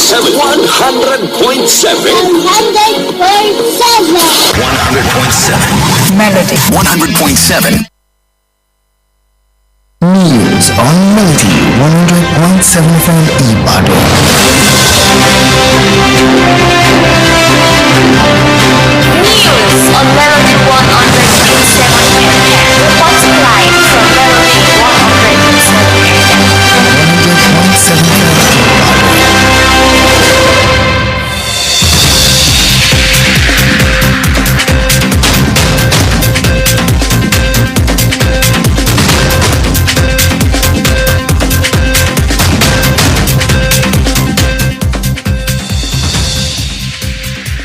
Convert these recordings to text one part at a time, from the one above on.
100.7. 100.7. Melody. 100.7. News on Melody 100.7 FM Ibadan. News on Melody 100.7 FM. Reporting live from Melody 100.7 FM. 100.7 FM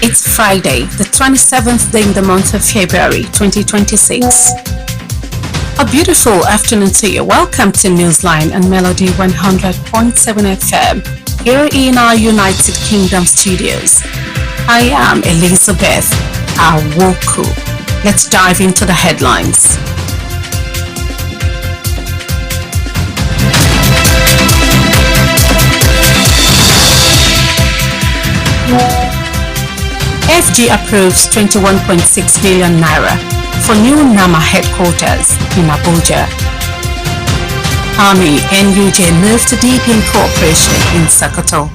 It's Friday, the 27th day in the month of February 2026. A beautiful afternoon to you. Welcome to Newsline and Melody 100.7 FM here in our United Kingdom studios. I am Elizabeth Awoku. Let's dive into the headlines. FG approves 21.6 billion naira for new NAMA headquarters in Abuja. Army NUJ move to deep in cooperation in Sokoto.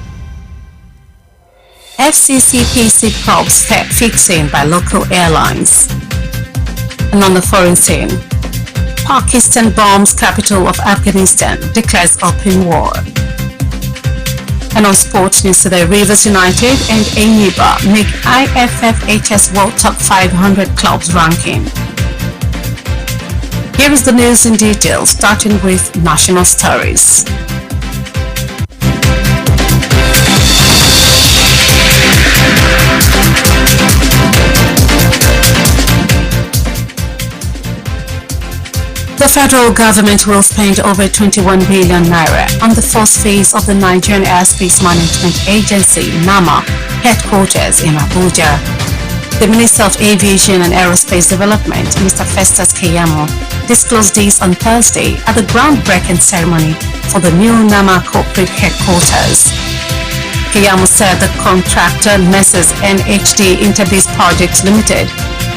FCCPC probes fixing by local airlines. And on the foreign scene, Pakistan bombs capital of Afghanistan, declares open war. And on sports news today, Rivers United and Enyimba make IFFHS World Top 500 Clubs ranking. Here is the news in detail, starting with national stories. The federal government will spend over 21 billion naira on the first phase of the Nigerian Airspace Management Agency (NAMA) headquarters in Abuja. The Minister of Aviation and Aerospace Development, Mr. Festus Keyamo, disclosed this on Thursday at the groundbreaking ceremony for the new NAMA corporate headquarters. Keyamo said the contractor Messrs NHD Interbase Projects Limited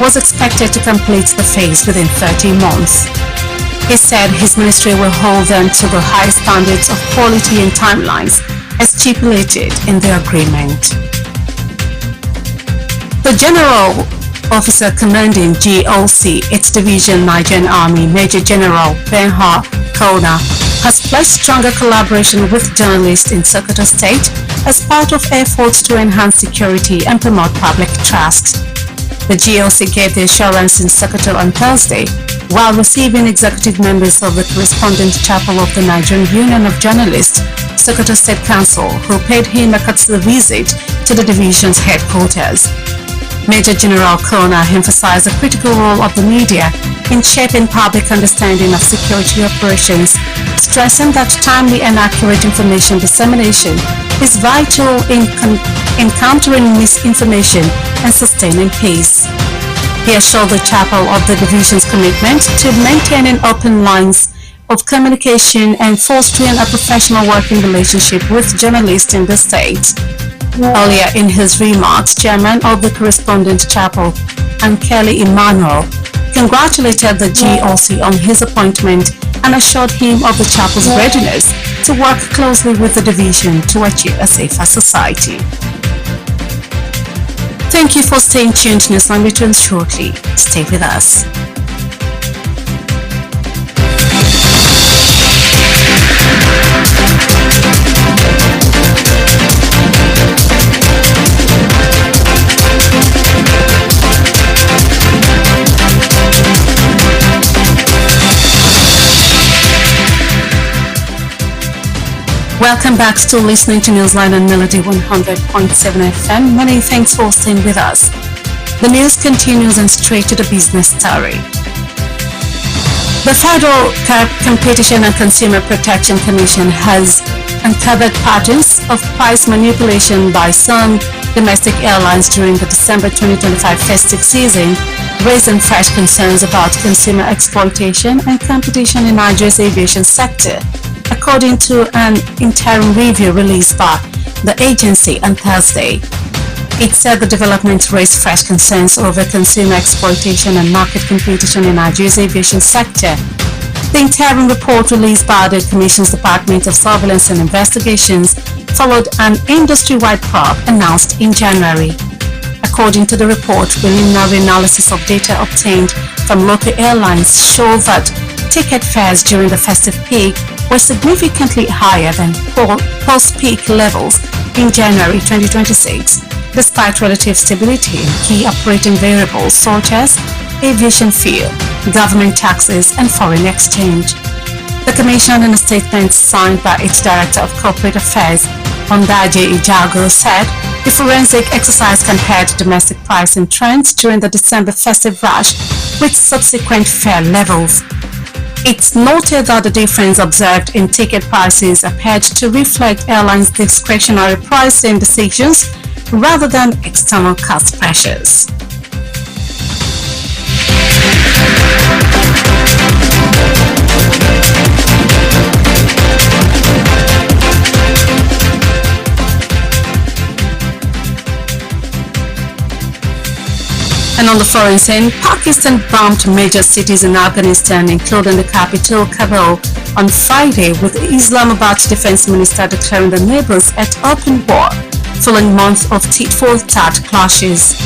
was expected to complete the phase within 30 months. He said his ministry will hold them to the high standards of quality and timelines as stipulated in the agreement. The General Officer Commanding GOC, its Division Nigerian Army, Major General Ben-Hur Kauna, has pledged stronger collaboration with journalists in Sokoto State as part of efforts to enhance security and promote public trust. The GOC gave the assurance in Sokoto on Thursday while receiving executive members of the correspondent chapel of the Nigerian Union of Journalists, Sokoto State Council, who paid him a courtesy visit to the division's headquarters. Major General Kona emphasized the critical role of the media in shaping public understanding of security operations, stressing that timely and accurate information dissemination is vital in countering misinformation and sustaining peace. He assured the chapel of the division's commitment to maintaining open lines of communication and fostering a professional working relationship with journalists in the state. Earlier in his remarks, Chairman of the Correspondent Chapel, Kelly Emmanuel, congratulated the GOC on his appointment and assured him of the chapel's readiness to work closely with the division to achieve a safer society. Thank you for staying tuned. Newsline returns shortly. Stay with us. Welcome back to listening to Newsline and Melody 100.7 FM. Many thanks for staying with us. The news continues and straight to the business story. The Federal Competition and Consumer Protection Commission has uncovered patterns of price manipulation by some domestic airlines during the December 2025 festive season, raising fresh concerns about consumer exploitation and competition in Nigeria's aviation sector, according to an interim review released by the agency on Thursday. It said the development raised fresh concerns over consumer exploitation and market competition in Nigeria's aviation sector. The interim report released by the Commission's Department of Surveillance and Investigations followed an industry-wide probe announced in January. According to the report, preliminary analysis of data obtained from local airlines show that ticket fares during the festive peak were significantly higher than post-peak levels in January 2026, despite relative stability in key operating variables such as aviation fuel, government taxes, and foreign exchange. The Commission, in a statement signed by its Director of Corporate Affairs, Ondaje Ijago, said the forensic exercise compared domestic pricing trends during the December festive rush with subsequent fare levels. It's noted that the difference observed in ticket prices appeared to reflect airlines' discretionary pricing decisions rather than external cost pressures. And on the foreign scene, Pakistan bombed major cities in Afghanistan, including the capital, Kabul, on Friday, with Islamabad's defense minister declaring the neighbors at open war, following months of tit-for-tat clashes.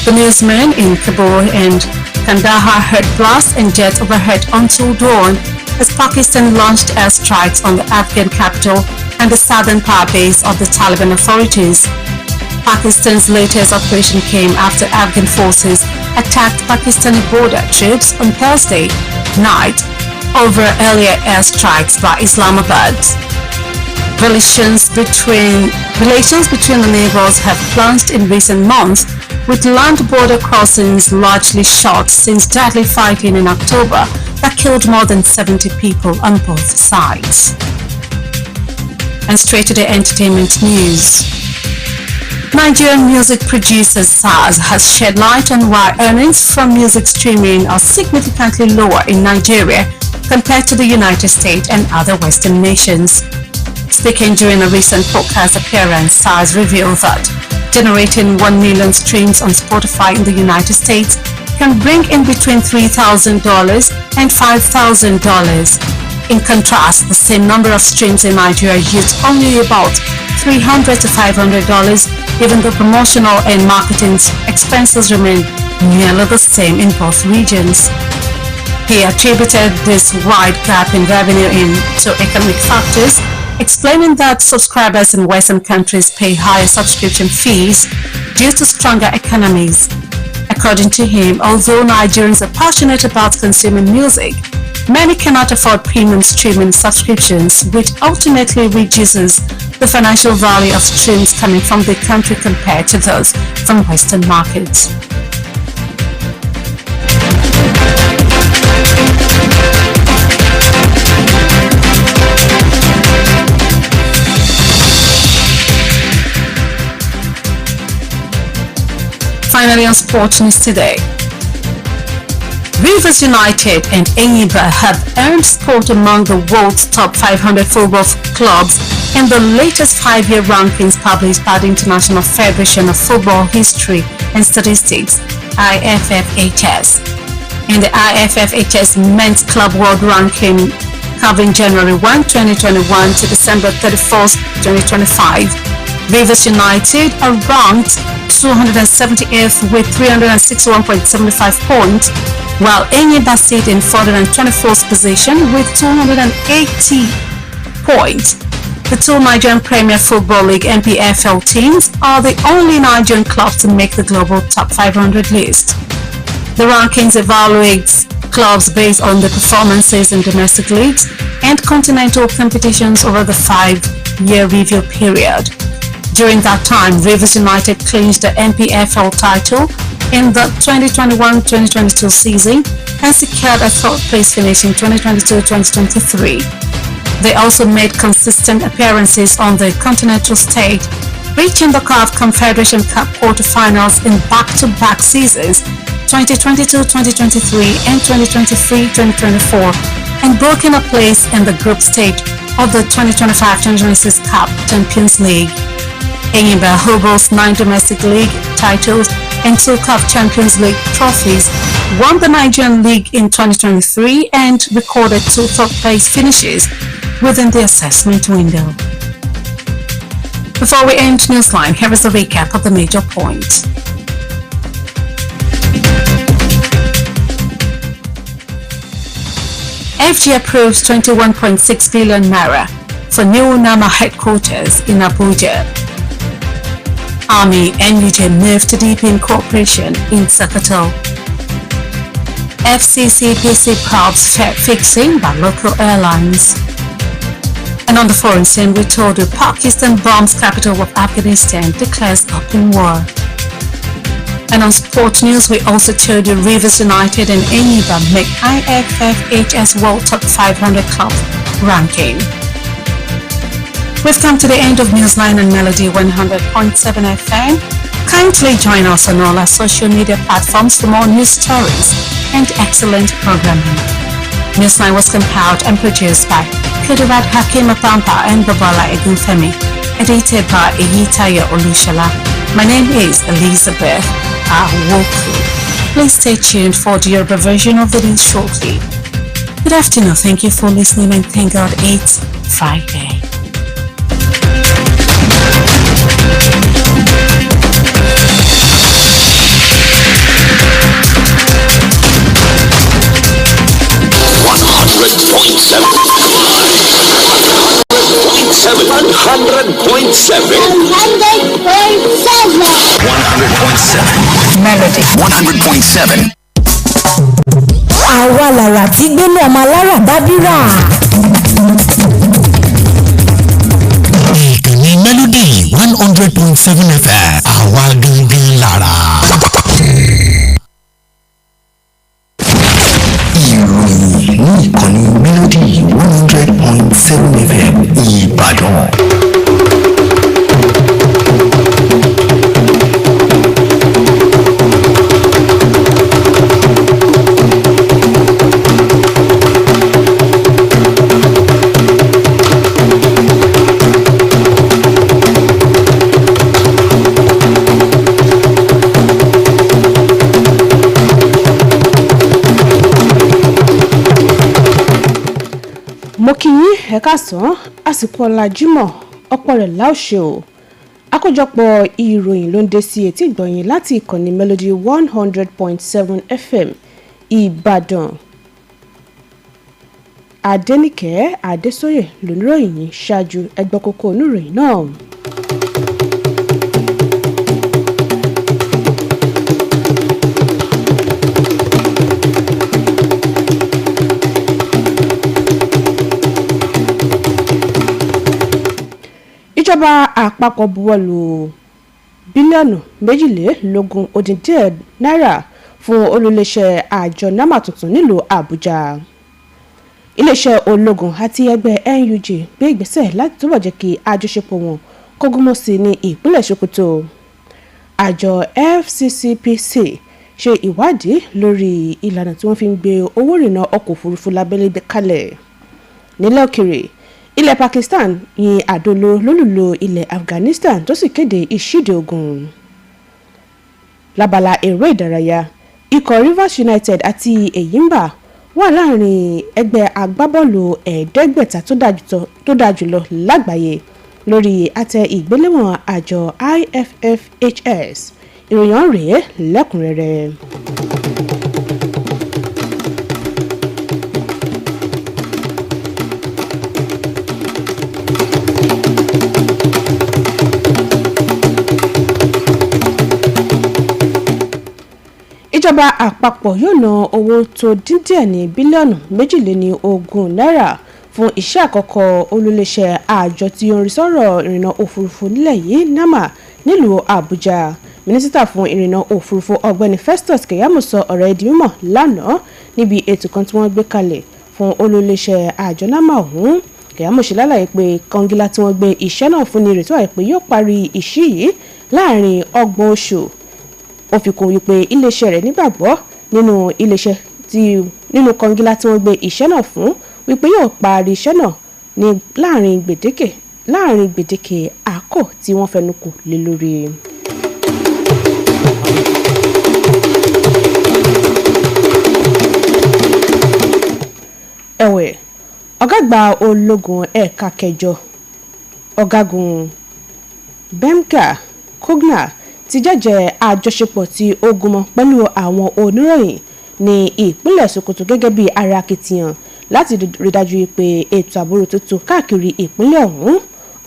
The newsmen in Kabul and Kandahar heard blasts and jets overhead until dawn as Pakistan launched airstrikes on the Afghan capital and the southern power base of the Taliban authorities. Pakistan's latest operation came after Afghan forces attacked Pakistani border troops on Thursday night over earlier airstrikes by Islamabad. Relations between the neighbors have plunged in recent months, with land border crossings largely shut since deadly fighting in October that killed more than 70 people on both sides. And straight to the entertainment news. Nigerian music producer SARS has shed light on why earnings from music streaming are significantly lower in Nigeria compared to the United States and other Western nations. Speaking during a recent podcast appearance, SARS revealed that generating 1 million streams on Spotify in the United States can bring in between $3,000 and $5,000. In contrast, the same number of streams in Nigeria yields only about $300 to $500, even though promotional and marketing expenses remain nearly the same in both regions. He attributed this wide gap in revenue to economic factors, explaining that subscribers in Western countries pay higher subscription fees due to stronger economies. According to him, although Nigerians are passionate about consuming music, many cannot afford premium streaming subscriptions, which ultimately reduces the financial value of streams coming from the country compared to those from Western markets. Finally, on Sports News today. Rivers United and Enyimba have earned spot among the world's top 500 football clubs in the latest 5-year rankings published by the International Federation of Football History and Statistics, IFFHS. In the IFFHS Men's Club World Ranking covering January 1, 2021 to December 31st, 2025, Rivers United are ranked 278th with 361.75 points, while Enyimba sit in 424th position with 280 points. The two Nigerian Premier Football League (NPFL) teams are the only Nigerian clubs to make the global top 500 list. The rankings evaluates clubs based on their performances in domestic leagues and continental competitions over the 5-year review period. During that time, Rivers United clinched the NPFL title in the 2021-2022 season and secured a third place finish in 2022-2023. They also made consistent appearances on the continental stage, reaching the CAF Confederation Cup quarterfinals in back-to-back seasons 2022-2023 and 2023-2024, and broken a place in the group stage of the 2025-2026 Cup Champions League. Enyimba Hobos 9 domestic league titles and 2 CAF Champions League trophies, won the Nigerian League in 2023 and recorded 2 third-place finishes within the assessment window. Before we end Newsline, here is a recap of the major points. FG approves 21.6 billion naira for new NAMA headquarters in Abuja. Army NUJ move to deepen cooperation in Sokoto. FCCPC probes fixing by local airlines. And on the foreign scene, we told you Pakistan bombs capital of Afghanistan, declares open war. And on sport news, we also told you Rivers United and Enyimba make IFFHS World Top 500 Club ranking. We've come to the end of Newsline and Melody 100.7 FM. Kindly join us on all our social media platforms for more news stories and excellent programming. Newsline was compiled and produced by Kudirat Hakim Apampa and Babala Egunfemi, edited by Iyitayo Olushala. My name is Elizabeth Awoku. Please stay tuned for the Yoruba version of the news shortly. Good afternoon, thank you for listening, and thank God it's Friday. Melody 100.7. Àwa làrà tí gbénú ọmọ alára dábírà. Ìkànnì Melody 100.7 FM. Àwa gangan lára. Ìròyìn ní ìkànnì Melody 100.7 FM Ìbàdàn. Mo kí yín ẹ káàsán àsìkò ọ̀la Jímọ̀ ọ̀pọ̀ rẹ̀ láòṣe o. Àkójọpọ̀ ìròyìn ló ń dé sí etí ìgbọ̀nyìn láti ìkànnì Melody 100.7 FM Ìbàdàn. Adenike Adesoye lóníròyìn yìí ṣáájú ẹgbẹ́ kókó oníròyìn náà. Ìjọba àpapọ̀ buwọ́lù bílíọ̀nù 22 náírà fún olùléṣẹ́ àjọ NAMA tuntun nílùú Àbújá. Iléeṣẹ́ ológun àti ẹgbẹ́ NUJ gbé ìgbésẹ̀ láti túbọ̀ jẹ́ kí àjọṣepọ̀ wọn kó gúnmọ́ sí ní ìpínlẹ̀ Sokoto. Àjọ FCCPC ṣe ìwádìí lórí ìlànà tí wọ́n fi ń gbé owó ìrìnnà ọkọ̀ òfurufú lábẹ́lé kalẹ̀. Nílẹ̀ òkèrè, ilẹ̀ Pakistan yin àdólò lólùlò ilẹ̀ Afghanistan tó sì kéde ìṣíde ogun. Lábala eré ìdárayá, ikọ̀ Rivers United àti Enyimba wà láàrin ẹgbẹ́ agbábọ́ọ̀lù 500 tó dáa jùlọ lágbàáyé lórí àtẹ ìgbéléwọ̀n àjọ IFFHS. Ìròyìn rèé lẹ́kùnrẹ́rẹ́. Ìjọba àpapọ̀ yóò ná owó tó dín díẹ̀ ní bílíọ̀nù 22 náírà fún iṣẹ́ àkọ́kọ́ olùléṣẹ́ àjọ tí ó ń rí sọ́rọ̀ ìrìnnà òfurufú nílẹ̀ yìí NAMA nílùú Àbújá. Mínísítà fún ìrìnnà òfurufú ọ̀gbẹ́ni Festus Keyamo sọ ọ̀rọ̀ di mímọ̀ lánàá níbi ètò kan tí wọ́n gbé kalẹ̀ fún olùléṣẹ́ àjọ NAMA ọ̀hún. Keyamo ṣe lálàyé pé kọngílá tí wọ́n gbé iṣẹ́ náà fún ní ìrètí wà pé yóò parí iṣẹ́ yìí láàrin 30 oṣù. Ó fi kún wípé iléeṣẹ́ rẹ̀ nígbàgbọ́ nínú kọngílá tí wọ́n gbé iṣẹ́ náà fún wípé yóò parí iṣẹ́ náà ní láàrin gbèdéke láàrin gbèdéke àkó tí wọ́n fẹnukò lé lórí. ẹ̀wẹ̀ ọ̀gá àgbà ológun ẹ̀ka kẹjọ ọ̀gágun Bemka Kogna ti jẹ́jẹ́ àjọṣepọ̀ tí ó gúnmọ́ pẹ̀lú àwọn oníròyìn ní ìpínlẹ̀ Sokoto gẹ́gẹ́ bí ara akitiyan láti rí dájú pé ètò ààbò tuntun káàkiri ìpínlẹ̀ ọ̀hún.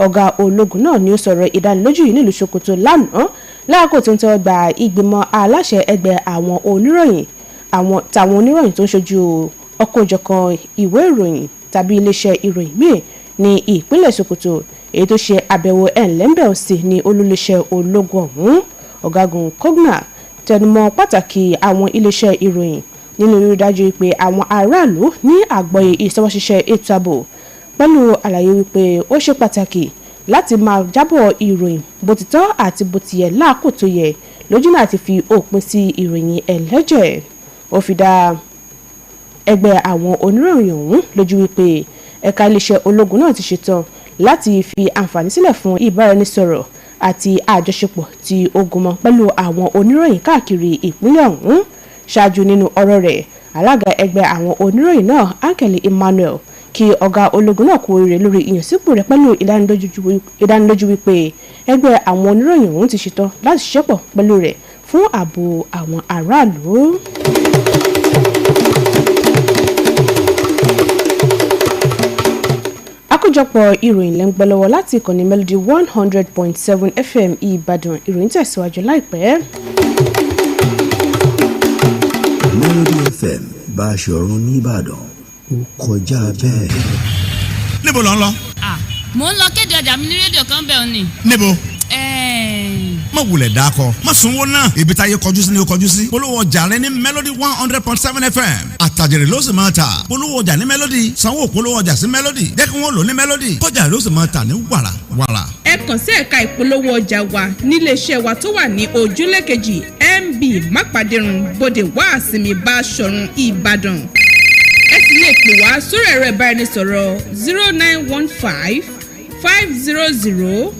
ọ̀gá ológun náà ni ó sọ̀rọ̀ ìdánilójú yìí nílùú Sokoto lánàá láàkó tó ń tẹ́wọ́ gba ìgbìmọ̀ aláṣẹ ẹgbẹ́ àwọn oníròyìn tàwọn oníròyìn tó ń ṣojú ọ̀kanòjọ̀kan ìwé ìròyìn tàbí iléeṣẹ́ ìròyìn míì ní ìpínlẹ̀ Sokoto èyí tó ṣe àbẹ̀wò ẹ̀ńlẹ́mbẹ̀ sí ní olúléeṣẹ́ ológun ọ̀hún. ọ̀gágun Kogna tẹnumọ́ pàtàkì àwọn iléeṣẹ́ ìròyìn nínú rírí dájú pé àwọn aráàlú ní àgbọ́yé ìṣọwọ́ṣiṣẹ́ ètò ààbò pẹ̀lú àlàyé wípé ó ṣe pàtàkì láti máa jábọ̀ ìròyìn bó ti tọ́ àti bó ti yẹ láàkó tó yẹ lójú náà ti fi òpin sí ìròyìn ẹlẹ́jẹ̀. ó fi dá ẹgbẹ́ àwọn oníròyìn ọ̀hún lójú wípé ẹ̀ka iléeṣẹ́ ológun náà ti ṣetán láti fi àǹfààní sílẹ̀ fún ìbáraẹnisọ̀rọ̀ àti àjọṣepọ̀ tí ó gúnmọ́ pẹ̀lú àwọn oníròyìn káàkiri ìpínlẹ̀ ọ̀hún. ṣáájú nínú ọ̀rọ̀ rẹ̀ alága ẹgbẹ́ àwọn oníròyìn náà Ankele Emmanuel kí ọ̀gá ológun náà kú oríire lórí ìyànsípò rẹ̀ pẹ̀lú ìdánilójú wípé ẹgbẹ́ àwọn oníròyìn ọ̀hún ti ṣetán láti ṣiṣẹ́pọ̀ pẹ̀lú rẹ̀ fún ààbò àwọn aráàlú. àkójọpọ̀ ìròyìn lẹ́ ń gbọ́ lọ́wọ́ láti ìkànnì Melody 100.7 FM Ìbàdàn. ìròyìn tẹ̀síwájú láìpẹ́. Melody FM Báṣọ̀run nìbàdàn ó kọjá bẹ́ẹ̀. níbo ló ń lọ. mo ń lọ kéde ọjà mi ní rédíò kan bẹ́ẹ̀ ni. níbo. má wulẹ̀ dákọ má sunwó náà ibi táyé kọjú sí ni ó kọjú sí. polówó ọjà rẹ ní Melody 100.7 FM àtàjèrè ló sì máa ta. polówó ọjà ní Melody sanwó polówó ọjà sí Melody jẹ́ kí wọ́n lò ní Melody kọjá ló sì máa ta ní wàrà wàrà. ẹ kàn sí ẹ̀ka ìpolówó ọjà wa níléeṣẹ́ wa tó wà ní ojúlé kejì MB Mápàdérun Bódè Wàásìmí Báṣọ̀run Ìbàdàn. ẹ sì lè pè wá sórí ẹ̀rọ ìbáraẹnisọ̀rọ̀ 0915 500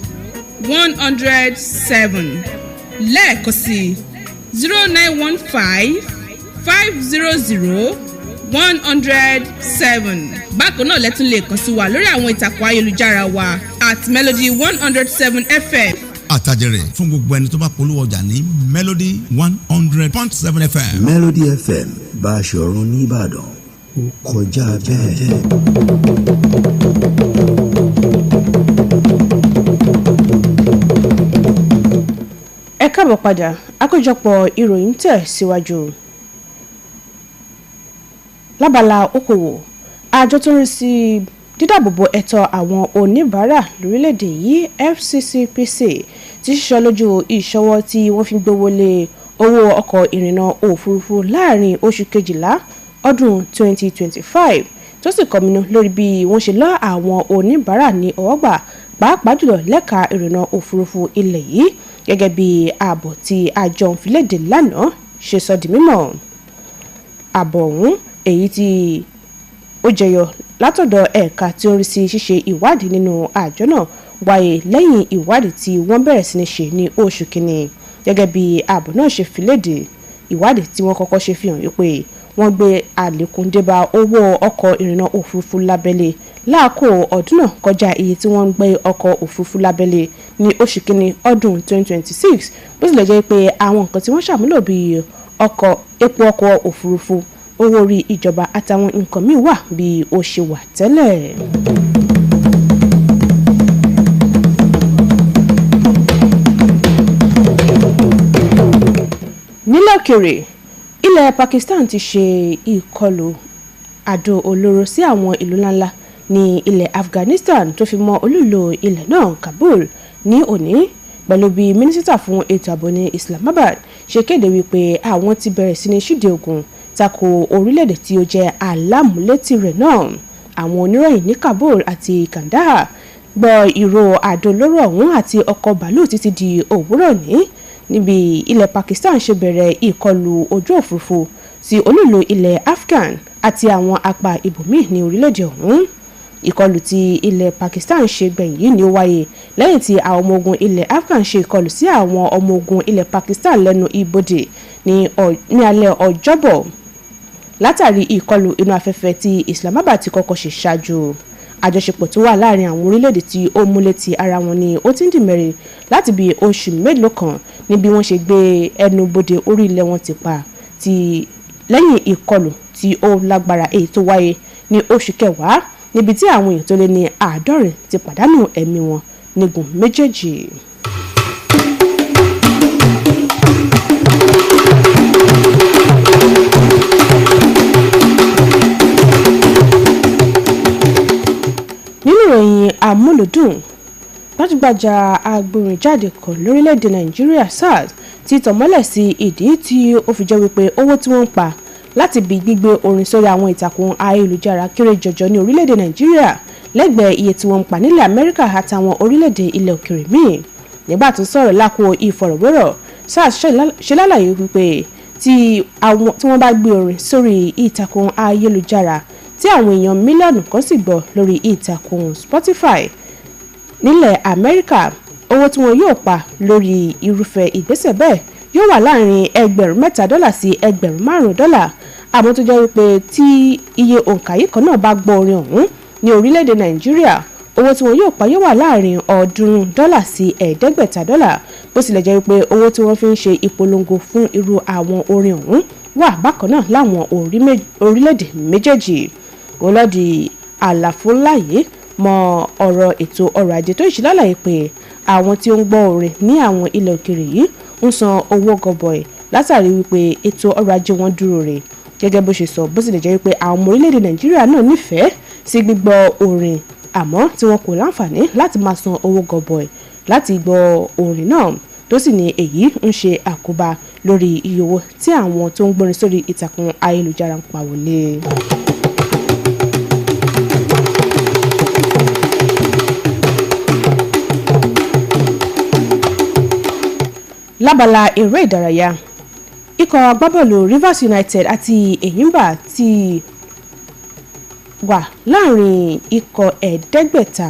107 lẹ́ẹ̀kan sí 0915 500 107. bákan náà lẹ́tún lè kàn sí wa lórí àwọn ìtàkùn ayélujára wa @Melody 107 FM. àtàjèrè fún gbogbo ẹni tó bá polówó ọjà ní Melody 100.7 FM. Melody FM Báṣọ̀run nìbàdàn ó kọjá bẹ́ẹ̀. ẹ káàbọ̀ padà àkójọpọ̀ ìròyìn tẹ̀ síwájú. lábala okòwò àjọ tó ń rí sí dídáàbòbò ẹ̀tọ́ àwọn oníbàárà lórílẹ̀‐èdè yìí FCCPC ti ṣiṣọ́ lójú ìṣọwọ́ tí wọ́n fi gbówó lé owó ọkọ̀ ìrìnnà òfurufú láàrin oṣù kejìlá ọdún 2025 tó sì kọminú lórí bí wọ́n ṣe lọ́ àwọn oníbàárà ní ọwọ́gbà pàápàá jùlọ lẹ́ka ìrìnnà òfurufú ilẹ̀ yìí gẹ́gẹ́ bí ààbọ̀ tí àjọ òǹfilédè lánàá ṣe sọ di mímọ̀. ààbọ̀ ọ̀hún èyí tí ó jẹyọ látọ̀dọ̀ ẹ̀ka tí ó ń rí sí ṣíṣe ìwádìí nínú àjọ náà wáyé lẹ́yìn ìwádìí tí wọ́n bẹ̀rẹ̀ sí ní ṣe ní oṣù kìíní gẹ́gẹ́ bí ààbọ̀ náà ṣe fi léde. ìwádìí tí wọ́n kọ́kọ́ ṣe fi hàn wípé wọ́n gbé àlékún débá owó ọkọ̀ ìrìnnà òfurufú lábẹ́lé láàkó ọdún náà kọjá iye tí wọ́n ń gbé ọkọ̀ òfurufú lábẹ́lé ní oṣù kìíní ọdún 2026 bó tilẹ̀ jẹ́ pé àwọn nǹkan tí wọ́n ṣàmúlò bíi epo ọkọ̀ òfurufú owó orí ìjọba àtàwọn nǹkan míì wà bí ó ṣe wà tẹ́lẹ̀. nílẹ̀ òkèèrè ilẹ̀ Pakistan ti ṣe ìkọlù àdó olóró sí àwọn ìlú ńláńlá ní ilẹ̀ Afghanistan tó fi mọ́ olúìlú ilẹ̀ náà Kabul ní òní pẹ̀lú bí mínísítà fún ètò ààbò ní Islamabad ṣe kéde wípé àwọn ti bẹ̀rẹ̀ sí ní ṣíde ogun tako orílẹ̀-èdè tí ó jẹ́ alámúlétì rẹ̀ náà. àwọn oníròyìn ní Kabul àti Kandahar gbọ́ ìró àdó olóró ọ̀hún àti ọkọ̀ bàálù títí di òwúrọ̀ níbi ilẹ̀ Pakistan ṣe bẹ̀rẹ̀ ìkọlù ojú òfurufú sí olúìlú ilẹ̀ Afghan àti àwọn apá ibòmíì ní orílẹ̀-èdè ọ̀hún. ìkọlù tí ilẹ̀ Pakistan ṣe gbẹ̀yìn yìí ni ó wáyé lẹ́yìn tí àwọn ọmọ ogun ilẹ̀ Afghan ṣe ìkọlù sí àwọn ọmọ ogun ilẹ̀ Pakistan lẹ́nu ibodè ní alẹ́ Ọjọ́bọ̀ látàrí ìkọlù inú afẹ́fẹ́ tí Islamabad ti kọ́kọ́ ṣe ṣáájú. Àjọṣepọ̀ tó wà láàrin àwọn orílẹ̀-èdè tí ó múlẹ̀ ti ara wọn ni ó ti ń dìmẹ́rẹ̀ láti bí oṣù mélòó kan ní bí wọ́n ṣe gbé ẹnu bodè orí ilẹ̀ wọn ti pa ti lẹ́yìn ìkọlù tí ó lágbára èyí tó wáyé ní oṣù kẹwàá níbi tí àwọn èèyàn tó lé ní 70 ti pàdánù ẹ̀mí wọn nígun méjèèjì. nínú ìròyìn amúlùdùn gbajúgbajà agbórinjáde kan lórílẹ̀‐èdè Nàìjíríà SARS ti tàn mọ́lẹ̀ sí ìdí tí ó fi jẹ́ wípé owó tí wọ́n ń pa láti bí gbígbé orin sórí àwọn ìtàkùn ayélujára kéré jọjọ ní orílẹ̀‐èdè Nàìjíríà lẹ́gbẹ̀ẹ́ iye tí wọ́n ń pa nílẹ̀ Amẹ́ríkà àtàwọn orílẹ̀‐èdè ilẹ̀ òkèrè míì. nígbà tó sọ̀rọ̀ lákò ìfọ̀rọ̀wérọ̀ SARS ṣe lálàyé wípé tí wọ́n bá gbé orin sórí ìtàkùn ayélujára tí àwọn èèyàn mílíọ̀nù kan sì gbọ́ lórí ìtàkùn Spotify nílẹ̀ Amẹ́ríkà, owó tí wọn yóò pa lórí irúfẹ́ ìgbésẹ̀ bẹ́ẹ̀ yóò wà láàrin $3 sí $5. Àmọ́ tó jẹ́ wípé tí iye òǹkà yìí kan náà bá gbọ́ orin ọ̀hún ní orílẹ̀-èdè Nàìjíríà, owó tí wọn yóò pa yóò wà láàrin $100 sí $500. Bó tilẹ̀ jẹ́ wípé owó tí wọ́n fi ń ṣe ìpolongo fún irú àwọn orin ọ̀hún wà bákan náà láwọn orílẹ̀-èdè méjèèjì. Olódì àlàfo láyé mọ ọ̀rọ̀ ètò ọrọ̀ ajé tó ṣe lálàyé pé àwọn tí ó ń gbọ́ orin ní àwọn ilẹ̀ òkèrè yìí ń san owó gọbọi látàrí wípé ètò ọrọ̀ ajé wọn dúró rè. Gẹ́gẹ́ bó ṣe sọ, bó tilẹ̀ jẹ́ wípé àwọn ọmọ orílẹ̀-èdè Nàìjíríà náà nífẹ̀ẹ́ sí gbígbọ́ orin àmọ́ tí wọn kò láǹfààní láti máa san owó gọbọi láti gbọ́ orin náà, tó sì ní èyí ń ṣe àkóbá lórí iye owó tí àwọn tó ń gbórin sórí ìtàkùn ayélujára ń pa wọlé. Lábala eré ìdárayá, ikọ̀ agbábọ́ọ̀lù Rivers United àti Enyimba ti wà láàrin ikọ̀ ẹ̀ẹ́dẹ́gbẹ̀ta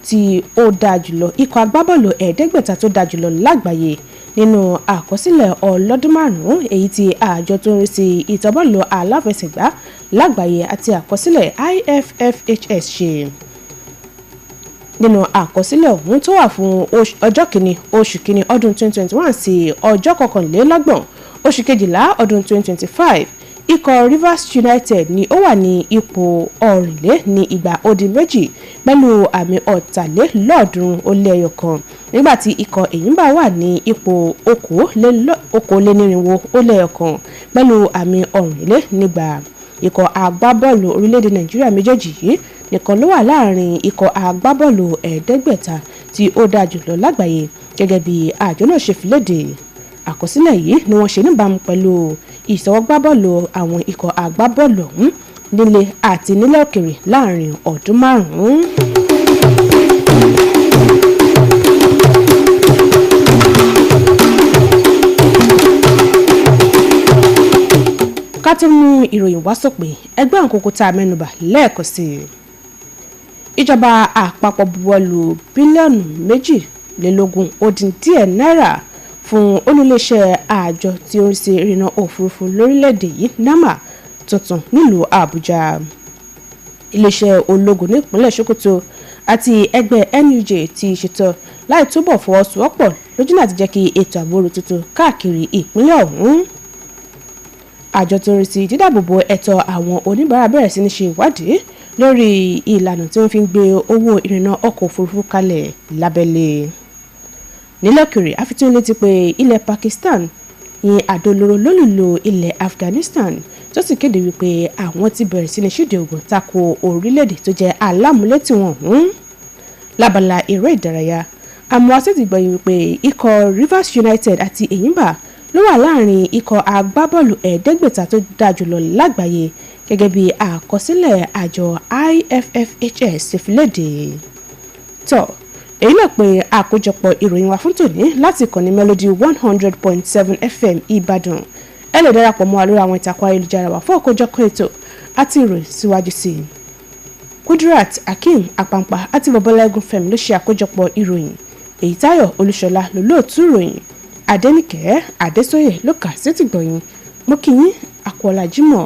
tí ó dáa jùlọ, ikọ̀ agbábọ́ọ̀lù ẹ̀ẹ́dẹ́gbẹ̀ta tó dáa jùlọ lágbàáyé nínú àkọsílẹ̀ ọlọ́dún márùn-ún èyí tí àjọ tó ń rí sí ìtọ́bọ́ọ̀lù aláfẹsẹ̀gbá lágbàáyé àti àkọsílẹ̀ IFFHS ṣe. Nínú àkọsílẹ̀ ọ̀hún tó wà fún ọjọ́ kìíní oṣù kìíní ọdún 2021 sí ọjọ́ kọkànlélọ́gbọ̀n oṣù kejìlá ọdún 2025, ikọ̀ Rivers United ni ó wà ní ipò 402 pẹ̀lú àmì 391, nígbàtí ikọ̀ Enyimba wà ní ipò 201 pẹ̀lú àmì 200. Ikọ̀ agbábọ́ọ̀lù orílẹ̀-èdè Nàìjíríà méjèèjì yìí nìkan ló wà láàrin ikọ̀ agbábọ́ọ̀lù ẹ̀ẹ́dẹ́gbẹ̀ta tí ó dáa jùlọ lágbàáyé gẹ́gẹ́ bí àjọ náà ṣe fi léde. Àkọsílẹ̀ yìí ni wọ́n ṣe níbàámu pẹ̀lú ìṣọwọ́gbábọ́ọ̀lù àwọn ikọ̀ agbábọ́ọ̀lù ọ̀hún nílé àti nílẹ̀ òkèrè láàrin ọdún 5. Ká tó mú ìròyìn wá sópin, ẹgbẹ́ àkókò tá a mẹ́nubà lẹ́ẹ̀kan sí i. Ìjọba àpapọ̀ buwọ́lù bílíọ̀nù 2.2 náírà fún olùléṣẹ́ àjọ tí ó ń ṣe ìrìnnà òfurufú lórílẹ̀‐èdè yìí NAMA tuntun nílùú Àbújá. Iléeṣẹ́ ológun nípínlẹ̀ Sokoto àti ẹgbẹ́ NUJ ti ṣetán láì túbọ̀ fọwọ́sowọ́pọ̀ lójúnà àti jẹ́ kí ètò ààbò tuntun káàkiri ìpínlẹ̀ ọ̀hún. Àjọ tó ń rí sí dídáàbòbò ẹ̀tọ́ àwọn oníbàárà bẹ̀rẹ̀ sí ní ṣe ìwádìí lórí ìlànà tí wọ́n fi ń gbé owó ìrìnnà ọkọ̀ òfurufú kalẹ̀ lábẹ́lé. Nílẹ̀ òkèrè, àfitún létí pé ilẹ̀ Pakistan yin àdó olóró lólùlò ilẹ̀ Afghanistan tó sì kéde wípé àwọn ti bẹ̀rẹ̀ sí ní ṣíde ogun tako orílẹ̀-èdè tó jẹ́ alámúlétì wọn ọ̀hún. Lábala eré ìdárayá, àmọ́ àṣetìgbọ̀yìn wípé ikọ̀ Rivers United àti Enyimba ló wà láàrin ikọ̀ agbábọ́ọ̀lù ẹ̀ẹ́dẹ́gbẹ̀ta tó dáa jùlọ lágbàáyé gẹ́gẹ́ bí àkọsílẹ̀ àjọ IFFHS ṣe fi léde. Tó èyí náà pé àkójọpọ̀ ìròyìn wa fún tòní láti ìkànnì Melody 100.7 FM Ìbàdàn. Ẹ lè darapọ̀ mọ́ wa lórí àwọn ìtàkùn ayélujára wa fún àkójọpọ̀ ètò àti ìròyìn síwájú sí i. Kudirat Akeem Apampa àti Bọ́bọ́lẹ́gùn Fẹ́mi ló ṣe àkójọpọ̀ ìròyìn Èyítáyọ̀ Olúṣọlá lólóòtú ìròyìn Adenike Adesoye ló kà sétìgbọ̀yìn mo kí yín àkọọ́lá Jímọ̀.